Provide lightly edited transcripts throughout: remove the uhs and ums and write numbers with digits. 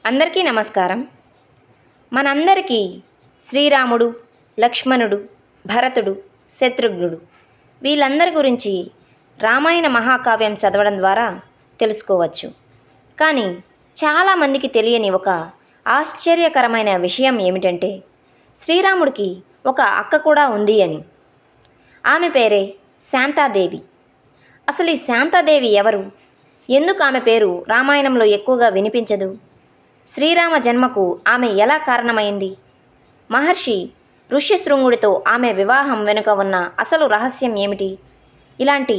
అందరికీ నమస్కారం. మనందరికీ శ్రీరాముడు, లక్ష్మణుడు, భరతుడు, శత్రుఘ్నుడు వీళ్ళందరి గురించి రామాయణ మహాకావ్యం చదవడం ద్వారా తెలుసుకోవచ్చు. కానీ చాలామందికి తెలియని ఒక ఆశ్చర్యకరమైన విషయం ఏమిటంటే శ్రీరాముడికి ఒక అక్క కూడా ఉంది అని. ఆమె పేరే శాంతాదేవి. అసలు ఈ శాంతాదేవి ఎవరు? ఎందుకు ఆమె పేరు రామాయణంలో ఎక్కువగా వినిపించదు? శ్రీరామ జన్మకు ఆమె ఎలా కారణమైంది? మహర్షి ఋష్యశృంగుడితో ఆమె వివాహం వెనుక ఉన్న అసలు రహస్యం ఏమిటి? ఇలాంటి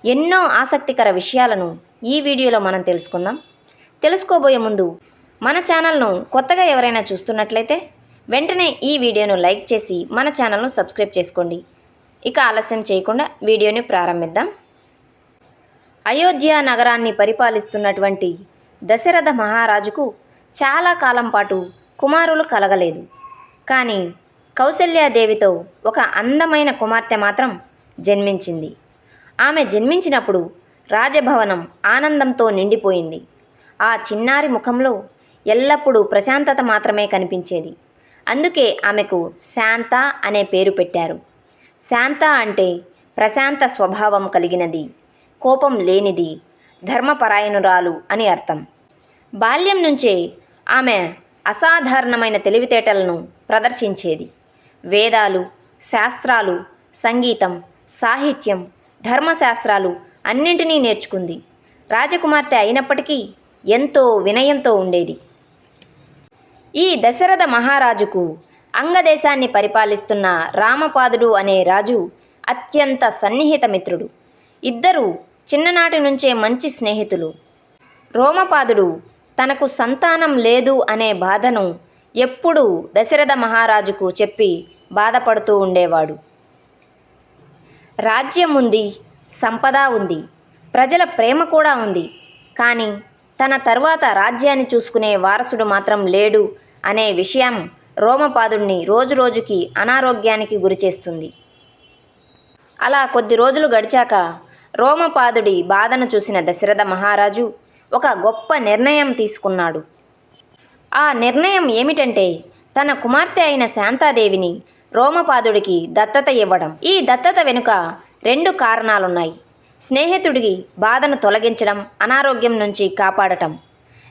ఎన్నో ఆసక్తికర విషయాలను ఈ వీడియోలో మనం తెలుసుకుందాం. తెలుసుకోబోయే ముందు మన ఛానల్ను కొత్తగా ఎవరైనా చూస్తున్నట్లయితే వెంటనే ఈ వీడియోను లైక్ చేసి మన ఛానల్ను సబ్స్క్రైబ్ చేసుకోండి. ఇక ఆలస్యం చేయకుండా వీడియోని ప్రారంభిద్దాం. అయోధ్య నగరాన్ని పరిపాలిస్తున్నటువంటి దశరథ మహారాజుకు చాలా కాలం పాటు కుమారులు కలగలేదు. కానీ కౌసల్యాదేవితో ఒక అందమైన కుమార్తె మాత్రం జన్మించింది. ఆమె జన్మించినప్పుడు రాజభవనం ఆనందంతో నిండిపోయింది. ఆ చిన్నారి ముఖంలో ఎల్లప్పుడూ ప్రశాంతత మాత్రమే కనిపించేది. అందుకే ఆమెకు శాంత అనే పేరు పెట్టారు. శాంత అంటే ప్రశాంత స్వభావం కలిగినది, కోపం లేనిది, ధర్మపరాయణురాలు అని అర్థం. బాల్యం నుంచే ఆమె అసాధారణమైన తెలివితేటలను ప్రదర్శించేది. వేదాలు, శాస్త్రాలు, సంగీతం, సాహిత్యం, ధర్మశాస్త్రాలు అన్నింటినీ నేర్చుకుంది. రాజకుమార్తె అయినప్పటికీ ఎంతో వినయంతో ఉండేది. ఈ దశరథ మహారాజుకు అంగదేశాన్ని పరిపాలిస్తున్న రామపాదుడు అనే రాజు అత్యంత సన్నిహిత మిత్రుడు. ఇద్దరూ చిన్ననాటి నుంచే మంచి స్నేహితులు. రోమపాదుడు తనకు సంతానం లేదు అనే బాధను ఎప్పుడూ దశరథ మహారాజుకు చెప్పి బాధపడుతూ ఉండేవాడు. రాజ్యం ఉంది, సంపద ఉంది, ప్రజల ప్రేమ కూడా ఉంది. కానీ తన తర్వాత రాజ్యాన్ని చూసుకునే వారసుడు మాత్రం లేడు అనే విషయం రోమపాదుడిని రోజురోజుకి అనారోగ్యానికి గురిచేస్తుంది. అలా కొద్ది రోజులు గడిచాక రోమపాదుడి బాధను చూసిన దశరథ మహారాజు ఒక గొప్ప నిర్ణయం తీసుకున్నాడు. ఆ నిర్ణయం ఏమిటంటే తన కుమార్తె అయిన శాంతాదేవిని రోమపాదుడికి దత్తత ఇవ్వడం. ఈ దత్తత వెనుక 2 కారణాలున్నాయి. స్నేహితుడికి బాధను తొలగించడం, అనారోగ్యం నుంచి కాపాడటం.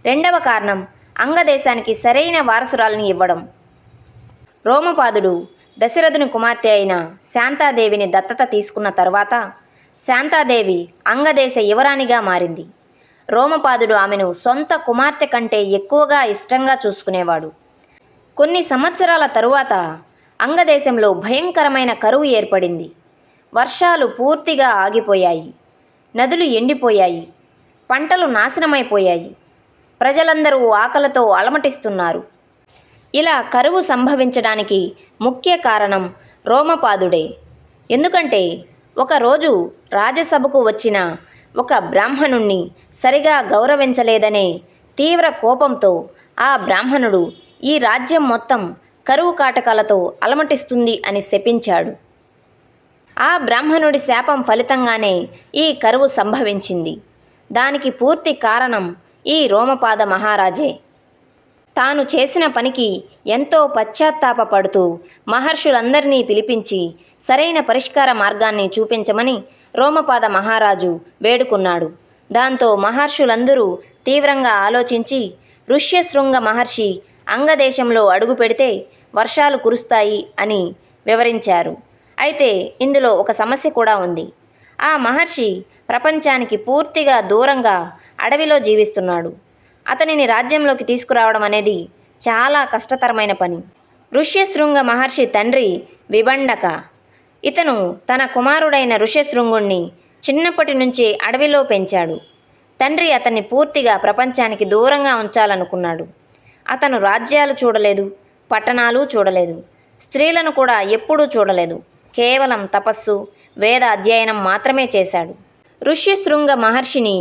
2వ కారణం అంగదేశానికి సరైన వారసురాలిని ఇవ్వడం. రోమపాదుడు దశరథుని కుమార్తె అయిన శాంతాదేవిని దత్తత తీసుకున్న తర్వాత శాంతాదేవి అంగదేశ యువరాణిగా మారింది. రోమపాదుడు ఆమెను సొంత కుమార్తె కంటే ఎక్కువగా ఇష్టంగా చూసుకునేవాడు. కొన్ని సంవత్సరాల తరువాత అంగదేశంలో భయంకరమైన కరువు ఏర్పడింది. వర్షాలు పూర్తిగా ఆగిపోయాయి. నదులు ఎండిపోయాయి. పంటలు నాశనమైపోయాయి. ప్రజలందరూ ఆకలితో అలమటిస్తున్నారు. ఇలా కరువు సంభవించడానికి ముఖ్య కారణం రోమపాదుడే. ఎందుకంటే ఒకరోజు రాజసభకు వచ్చిన ఒక బ్రాహ్మణుణ్ణి సరిగా గౌరవించలేదనే తీవ్ర కోపంతో ఆ బ్రాహ్మణుడు ఈ రాజ్యం మొత్తం కరువు కాటకాలతో అలమటిస్తుంది అని శపించాడు. ఆ బ్రాహ్మణుడి శాపం ఫలితంగానే ఈ కరువు సంభవించింది. దానికి పూర్తి కారణం ఈ రోమపాద మహారాజే. తాను చేసిన పనికి ఎంతో పశ్చాత్తాపపడుతూ మహర్షులందరినీ పిలిపించి సరైన పరిష్కార మార్గాన్ని చూపించమని రోమపాద మహారాజు వేడుకున్నాడు. దాంతో మహర్షులందరూ తీవ్రంగా ఆలోచించి ఋష్యశృంగ మహర్షి అంగదేశంలో అడుగు పెడితే వర్షాలు కురుస్తాయి అని వివరించారు. అయితే ఇందులో ఒక సమస్య కూడా ఉంది. ఆ మహర్షి ప్రపంచానికి పూర్తిగా దూరంగా అడవిలో జీవిస్తున్నాడు. అతనిని రాజ్యంలోకి తీసుకురావడం అనేది చాలా కష్టతరమైన పని. ఋష్యశృంగ మహర్షి తండ్రి విభండక. ఇతను తన కుమారుడైన ఋష్యశృంగుణ్ణి చిన్నప్పటి నుంచే అడవిలో పెంచాడు. తండ్రి అతన్ని పూర్తిగా ప్రపంచానికి దూరంగా ఉంచాలనుకున్నాడు. అతను రాజ్యాలు చూడలేదు, పట్టణాలు చూడలేదు, స్త్రీలను కూడా ఎప్పుడూ చూడలేదు. కేవలం తపస్సు, వేద అధ్యయనం మాత్రమే చేశాడు. ఋష్యశృంగ మహర్షిని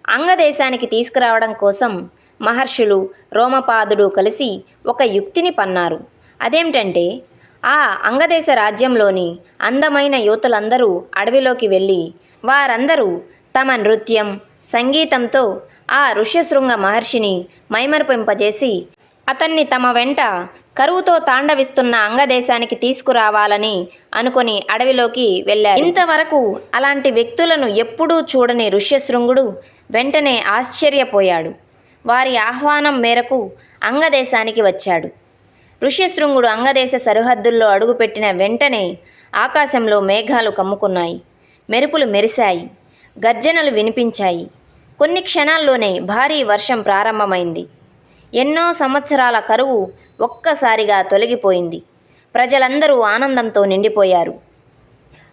అంగదేశానికి తీసుకురావడం కోసం మహర్షులు, రోమపాదుడు కలిసి ఒక యుక్తిని పన్నారు. అదేమిటంటే ఆ అంగదేశ రాజ్యంలోని అందమైన యువతులందరూ అడవిలోకి వెళ్ళి వారందరూ తమ నృత్యం, సంగీతంతో ఆ ఋష్యశృంగ మహర్షిని మైమరిపింపజేసి అతన్ని తమ వెంట కరువుతో తాండవిస్తున్న అంగదేశానికి తీసుకురావాలని అనుకొని అడవిలోకి వెళ్ళారు. ఇంతవరకు అలాంటి వ్యక్తులను ఎప్పుడూ చూడని ఋష్యశృంగుడు వెంటనే ఆశ్చర్యపోయాడు. వారి ఆహ్వానం మేరకు అంగదేశానికి వచ్చాడు. ఋష్యశృంగుడు అంగదేశ సరిహద్దుల్లో అడుగుపెట్టిన వెంటనే ఆకాశంలో మేఘాలు కమ్ముకున్నాయి. మెరుపులు మెరిశాయి. గర్జనలు వినిపించాయి. కొన్ని క్షణాల్లోనే భారీ వర్షం ప్రారంభమైంది. ఎన్నో సంవత్సరాల కరువు ఒక్కసారిగా తొలగిపోయింది. ప్రజలందరూ ఆనందంతో నిండిపోయారు.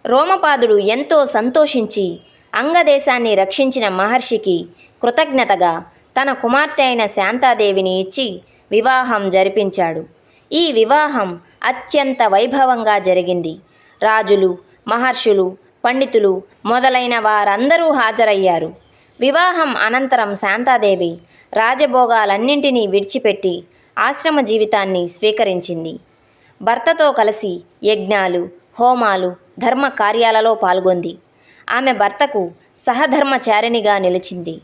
రోమపాదుడు ఎంతో సంతోషించి అంగదేశాన్ని రక్షించిన మహర్షికి కృతజ్ఞతగా తన కుమార్తె అయిన శాంతాదేవిని ఇచ్చి వివాహం జరిపించాడు. ఈ వివాహం అత్యంత వైభవంగా జరిగింది. రాజులు, మహర్షులు, పండితులు మొదలైన వారందరూ హాజరయ్యారు. వివాహం అనంతరం శాంతాదేవి రాజభోగాలన్నింటినీ విడిచిపెట్టి ఆశ్రమ జీవితాన్ని స్వీకరించింది. భర్తతో కలిసి యజ్ఞాలు, హోమాలు, ధర్మ కార్యాలలో పాల్గొంది. ఆమె భర్తకు సహధర్మచారిణిగా నిలిచింది.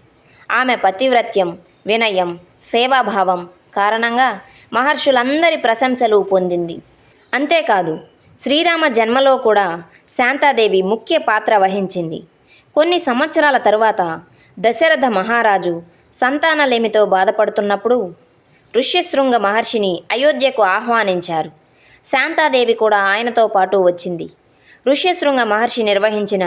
ఆమె పతివ్రత్యం, వినయం, సేవాభావం కారణంగా మహర్షులందరి ప్రశంసలు పొందింది. అంతేకాదు, శ్రీరామ జన్మలో కూడా శాంతాదేవి ముఖ్య పాత్ర వహించింది. కొన్ని సంవత్సరాల తరువాత దశరథ మహారాజు సంతానలేమితో బాధపడుతున్నప్పుడు ఋష్యశృంగ మహర్షిని అయోధ్యకు ఆహ్వానించారు. శాంతాదేవి కూడా ఆయనతో పాటు వచ్చింది. ఋష్యశృంగ మహర్షి నిర్వహించిన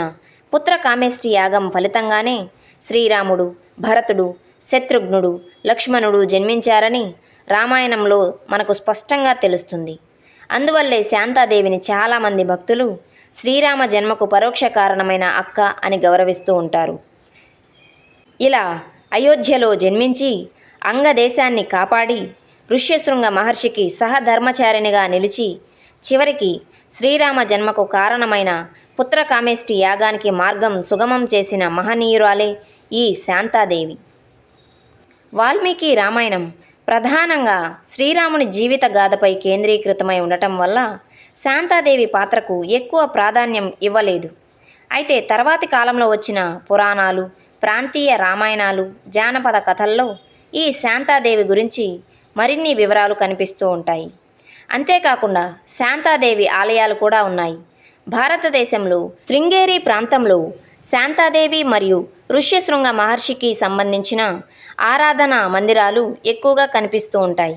పుత్రకామేష్టి యాగం ఫలితంగానే శ్రీరాముడు, భరతుడు, శత్రుఘ్నుడు, లక్ష్మణుడు జన్మించారని రామాయణంలో మనకు స్పష్టంగా తెలుస్తుంది. అందువల్లే శాంతాదేవిని చాలామంది భక్తులు శ్రీరామ జన్మకు పరోక్ష కారణమైన అక్క అని గౌరవిస్తూ ఉంటారు. ఇలా అయోధ్యలో జన్మించి అంగదేశాన్ని కాపాడి ఋష్యశృంగ మహర్షికి సహధర్మచారిణిగా నిలిచి చివరికి శ్రీరామ జన్మకు కారణమైన పుత్రకామేష్టి యాగానికి మార్గం సుగమం చేసిన మహనీయురాలే ఈ శాంతాదేవి. వాల్మీకి రామాయణం ప్రధానంగా శ్రీరాముని జీవిత గాథపై కేంద్రీకృతమై ఉండటం వల్ల శాంతాదేవి పాత్రకు ఎక్కువ ప్రాధాన్యం ఇవ్వలేదు. అయితే తర్వాతి కాలంలో వచ్చిన పురాణాలు, ప్రాంతీయ రామాయణాలు, జానపద కథల్లో ఈ శాంతాదేవి గురించి మరిన్ని వివరాలు కనిపిస్తూ ఉంటాయి. అంతేకాకుండా శాంతాదేవి ఆలయాలు కూడా ఉన్నాయి. భారతదేశంలో శృంగేరి ప్రాంతంలో శాంతాదేవి మరియు ఋష్యశృంగ మహర్షికి సంబంధించిన ఆరాధనా మందిరాలు ఎక్కువగా కనిపిస్తూ ఉంటాయి.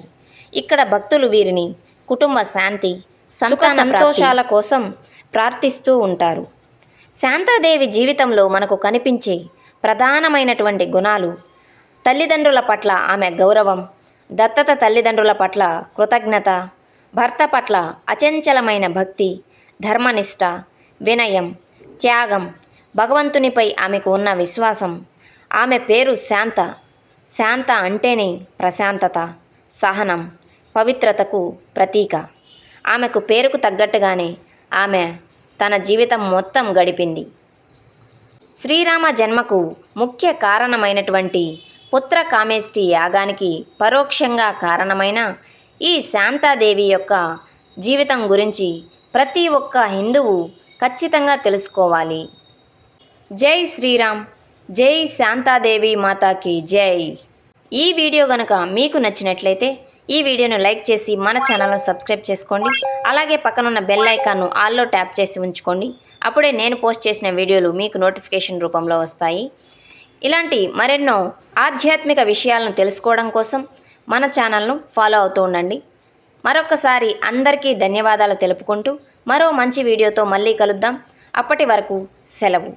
ఇక్కడ భక్తులు వీరిని కుటుంబ శాంతి, సుఖ సంతోషాల కోసం ప్రార్థిస్తూ ఉంటారు. శాంతాదేవి జీవితంలో మనకు కనిపించే ప్రధానమైనటువంటి గుణాలు: తల్లిదండ్రుల పట్ల ఆమె గౌరవం, దత్తత తల్లిదండ్రుల పట్ల కృతజ్ఞత, భర్త పట్ల అచంచలమైన భక్తి, ధర్మనిష్ట, వినయం, త్యాగం, భగవంతునిపై ఆమెకు ఉన్న విశ్వాసం. ఆమె పేరు శాంత. శాంత అంటేనే ప్రశాంతత, సహనం, పవిత్రతకు ప్రతీక. ఆమెకు పేరుకు తగ్గట్టుగానే ఆమె తన జీవితం మొత్తం గడిపింది. శ్రీరామ జన్మకు ముఖ్య కారణమైనటువంటి పుత్రకామేష్టి యాగానికి పరోక్షంగా కారణమైన ఈ శాంతాదేవి యొక్క జీవితం గురించి ప్రతి ఒక్క హిందువు ఖచ్చితంగా తెలుసుకోవాలి. జై శ్రీరామ్, జై శాంతాదేవి మాతాకి జై. ఈ వీడియో గనుక మీకు నచ్చినట్లయితే ఈ వీడియోను లైక్ చేసి మన ఛానల్ను సబ్స్క్రైబ్ చేసుకోండి. అలాగే పక్కనున్న బెల్ ఐకాన్ను ఆల్లో ట్యాప్ చేసి ఉంచుకోండి. అప్పుడే నేను పోస్ట్ చేసిన వీడియోలు మీకు నోటిఫికేషన్ రూపంలో వస్తాయి. ఇలాంటి మరెన్నో ఆధ్యాత్మిక విషయాలను తెలుసుకోవడం కోసం మన ఛానల్ను ఫాలో అవుతూ ఉండండి. మరొకసారి అందరికీ ధన్యవాదాలు తెలుపుకుంటూ మరో మంచి వీడియోతో మళ్ళీ కలుద్దాం. అప్పటి వరకు సెలవు.